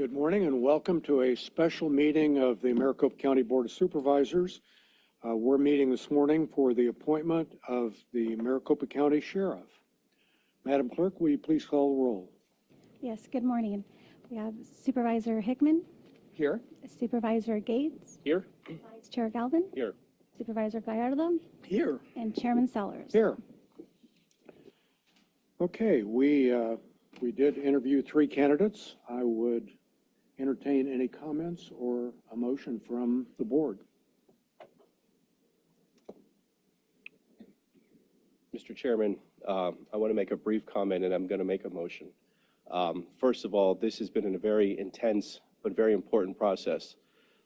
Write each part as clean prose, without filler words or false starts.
Good morning and welcome to a special meeting of the Maricopa County Board of Supervisors. We're meeting this morning for the appointment of the Maricopa County Sheriff. Madam Clerk, will you please call the roll? Yes, good morning. We have Supervisor Hickman. Here. Supervisor Gates. Here. Vice Chair Galvin. Here. Supervisor Gallardo. Here. And Chairman Sellers. Here. Okay, we did interview 3 candidates. I would entertain any comments or a motion from the board. Mr. Chairman, I want to make a brief comment and I'm going to make a motion. First of all, this has been a very intense but very important process.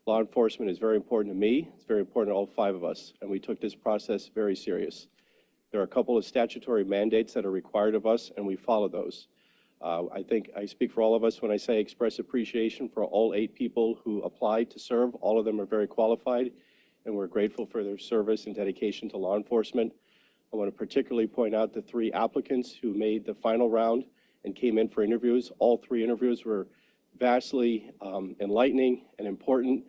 Law enforcement is very important to me. It's very important to all 5 of us, and we took this process very serious. There are a couple of statutory mandates that are required of us, and we follow those. I think I speak for all of us when I say express appreciation for all 8 people who applied to serve. All of them are very qualified, and we're grateful for their service and dedication to law enforcement. I want to particularly point out the 3 applicants who made the final round and came in for interviews. All 3 interviews were vastly enlightening and important,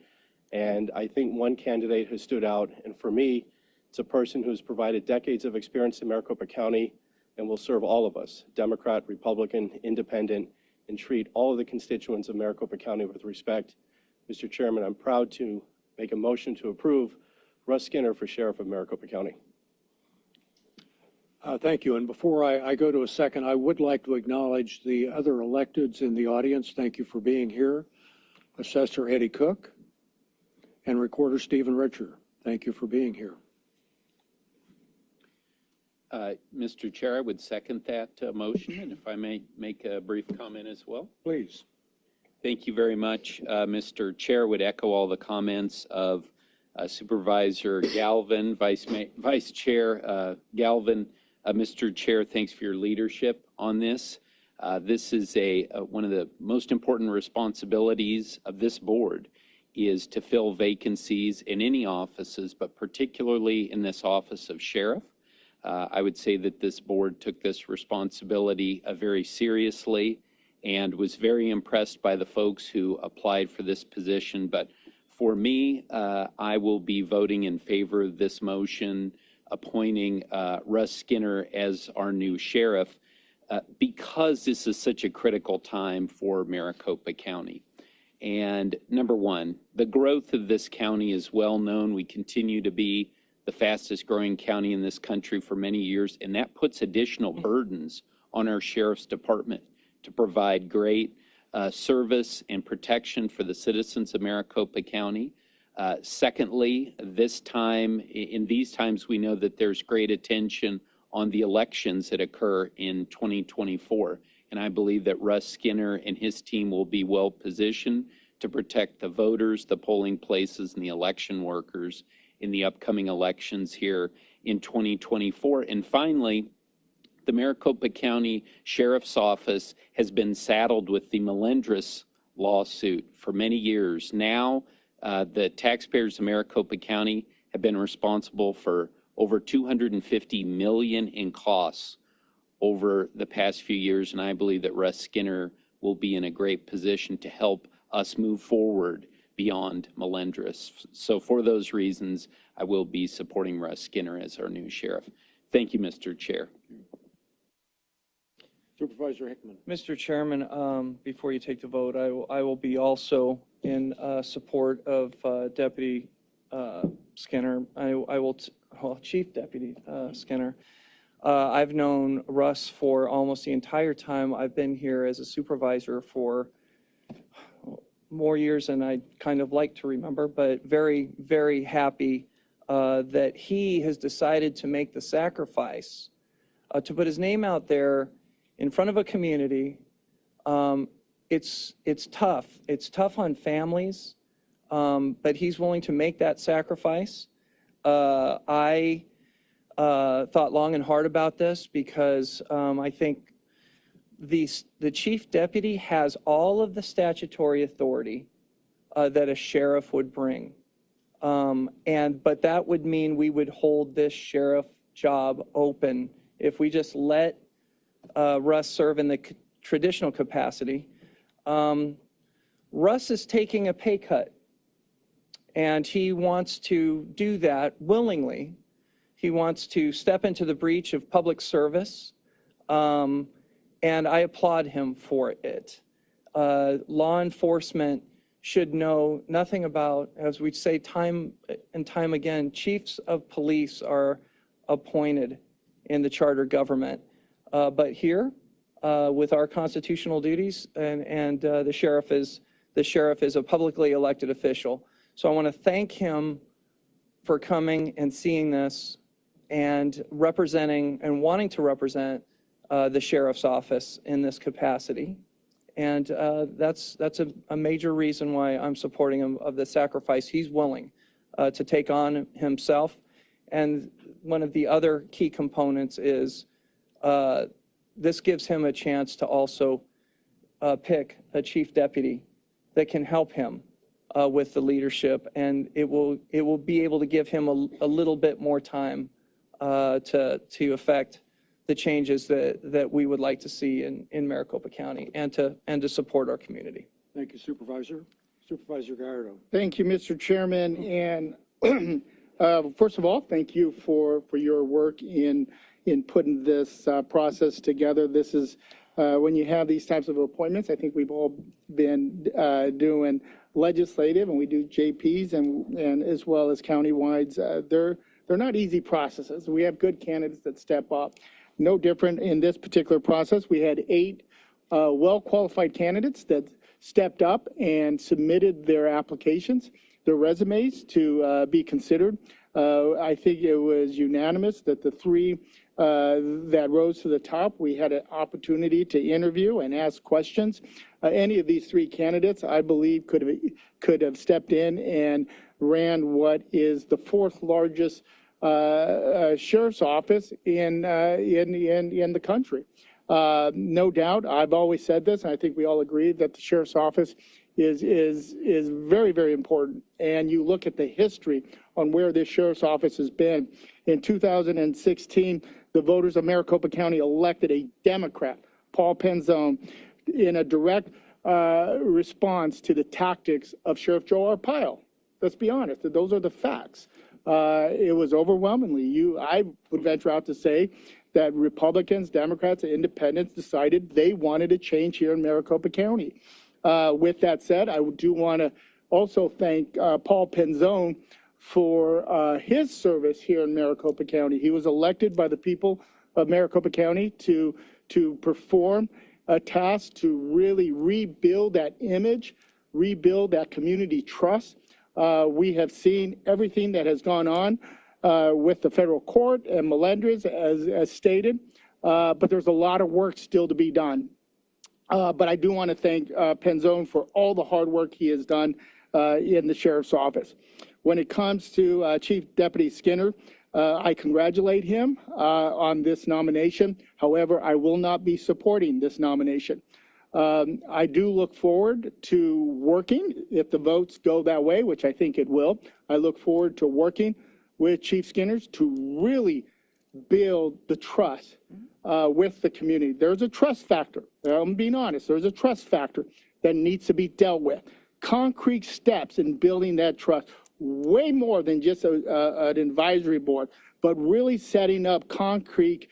and I think one candidate has stood out, and for me, it's a person who's provided decades of experience in Maricopa County and will serve all of us, Democrat, Republican, Independent, and treat all of the constituents of Maricopa County with respect. Mr. Chairman, I'm proud to make a motion to approve Russ Skinner for Sheriff of Maricopa County. Thank you. And before I go to a second, I would like to acknowledge the other electeds in the audience. Thank you for being here. Assessor Eddie Cook and Recorder Stephen Richer. Thank you for being here. Mr. Chair, I would second that motion, and if I may make a brief comment as well. Please. Thank you very much. Mr. Chair, would echo all the comments of Supervisor Galvin, Vice Chair Galvin. Mr. Chair, thanks for your leadership on this. This is one of the most important responsibilities of this board is to fill vacancies in any offices, but particularly in this office of sheriff. I would say that this board took this responsibility very seriously and was very impressed by the folks who applied for this position. But for me, I will be voting in favor of this motion, appointing Russ Skinner as our new sheriff, because this is such a critical time for Maricopa County. And number one, the growth of this county is well known. We continue to be the fastest growing county in this country for many years, and that puts additional burdens on our sheriff's department to provide great service and protection for the citizens of Maricopa County. Secondly, in these times, we know that there's great attention on the elections that occur in 2024, and I believe that Russ Skinner and his team will be well positioned to protect the voters, the polling places, and the election workers in the upcoming elections here in 2024. And finally, the Maricopa County Sheriff's Office has been saddled with the Melendres lawsuit for many years. Now, the taxpayers of Maricopa County have been responsible for over $250 million in costs over the past few years, and I believe that Russ Skinner will be in a great position to help us move forward beyond Melendres. So for those reasons, I will be supporting Russ Skinner as our new sheriff. Thank you, Mr. Chair. Supervisor Hickman. Mr. Chairman, before you take the vote, I will be also in support of Deputy Skinner. Chief Deputy Skinner. I've known Russ for almost the entire time I've been here as a supervisor for more years than I kind of like to remember, but very, very happy that he has decided to make the sacrifice to put his name out there in front of a community. It's tough. It's tough on families, but he's willing to make that sacrifice. I thought long and hard about this because I think the chief deputy has all of the statutory authority that a sheriff would bring. But that would mean we would hold this sheriff job open if we just let Russ serve in the traditional capacity. Russ is taking a pay cut, and he wants to do that willingly. He wants to step into the breach of public service, and I applaud him for it. Law enforcement should know nothing about, as we say time and time again, chiefs of police are appointed in the charter government. But here, with our constitutional duties, and the sheriff is a publicly elected official. So I want to thank him for coming and seeing this and representing and wanting to represent the sheriff's office in this capacity. And that's a major reason why I'm supporting him, of the sacrifice he's willing to take on himself. And one of the other key components is this gives him a chance to also pick a chief deputy that can help him with the leadership, and it will be able to give him a little bit more time to affect the changes that we would like to see in Maricopa County, and to support our community. Thank you, Supervisor. Supervisor Gallardo. Thank you, Mr. Chairman. And first of all, thank you for your work in putting this process together. This is when you have these types of appointments, I think we've all been doing legislative, and we do JPs and as well as county-wides. They're not easy processes. We have good candidates that step up. No different in this particular process. We had 8 well-qualified candidates that stepped up and submitted their applications, their resumes to be considered. I think it was unanimous that the 3 that rose to the top, we had an opportunity to interview and ask questions. Any of these 3 candidates, I believe, could have stepped in and ran what is the 4th largest sheriff's office in the country. No doubt, I've always said this, and I think we all agree that the sheriff's office is very, very important. And you look at the history on where this sheriff's office has been. In 2016, the voters of Maricopa County elected a Democrat, Paul Penzone, in a direct response to the tactics of Sheriff Joe Arpaio. Let's be honest, those are the facts. It was overwhelmingly, I would venture out to say that Republicans, Democrats, and Independents decided they wanted a change here in Maricopa County. With that said, I do want to also thank Paul Penzone for his service here in Maricopa County. He was elected by the people of Maricopa County to perform a task to really rebuild that image, rebuild that community trust. We have seen everything that has gone on with the federal court and Melendrez, as stated, but there's a lot of work still to be done. But I do want to thank Penzone for all the hard work he has done in the sheriff's office. When it comes to Chief Deputy Skinner, I congratulate him on this nomination. However, I will not be supporting this nomination. I do look forward to working, if the votes go that way, which I think it will. I look forward to working with Chief Skinner to really build the trust with the community. There's a trust factor. I'm being honest. There's a trust factor that needs to be dealt with. Concrete steps in building that trust, way more than just an advisory board, but really setting up concrete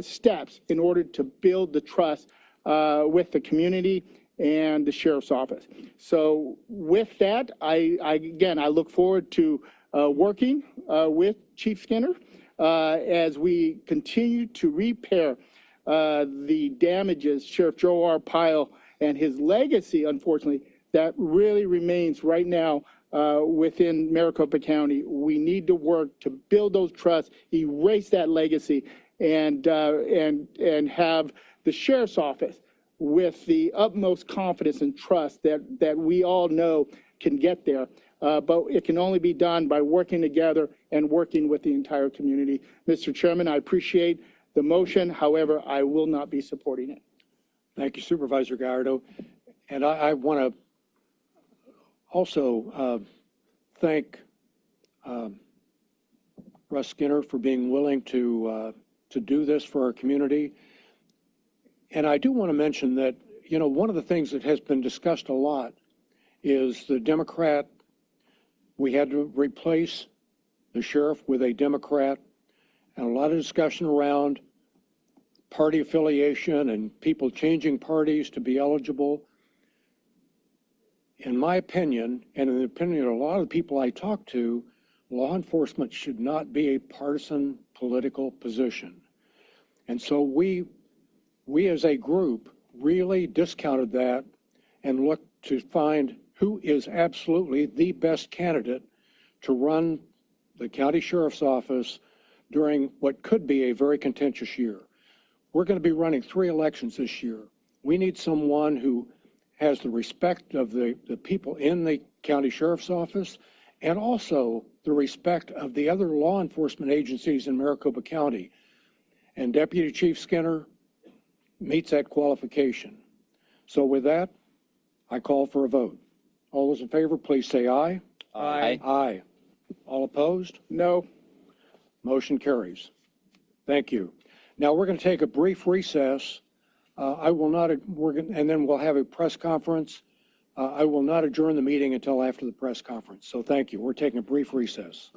steps in order to build the trust with the community and the sheriff's office. So with that, again, I look forward to working with Chief Skinner as we continue to repair the damages Sheriff Joe Arpaio and his legacy, unfortunately, that really remains right now within Maricopa County. We need to work to build those trusts, erase that legacy, and have the sheriff's office with the utmost confidence and trust that we all know can get there. But it can only be done by working together and working with the entire community. Mr. Chairman, I appreciate the motion. However, I will not be supporting it. Thank you, Supervisor Gallardo. And I want to also thank Russ Skinner for being willing to do this for our community. And I do want to mention that, you know, one of the things that has been discussed a lot is the Democrat. We had to replace the sheriff with a Democrat, and a lot of discussion around party affiliation and people changing parties to be eligible. In my opinion, and in the opinion of a lot of the people I talk to, law enforcement should not be a partisan political position. And so we as a group really discounted that and looked to find who is absolutely the best candidate to run the county sheriff's office during what could be a very contentious year. We're going to be running 3 elections this year. We need someone who has the respect of the people in the county sheriff's office and also the respect of the other law enforcement agencies in Maricopa County. And Deputy Chief Skinner meets that qualification. So with that, I call for a vote. All those in favor, please say aye. Aye. Aye. All opposed? No. Motion carries. Thank you. Now we're going to take a brief recess. And then we'll have a press conference. I will not adjourn the meeting until after the press conference. So thank you. We're taking a brief recess.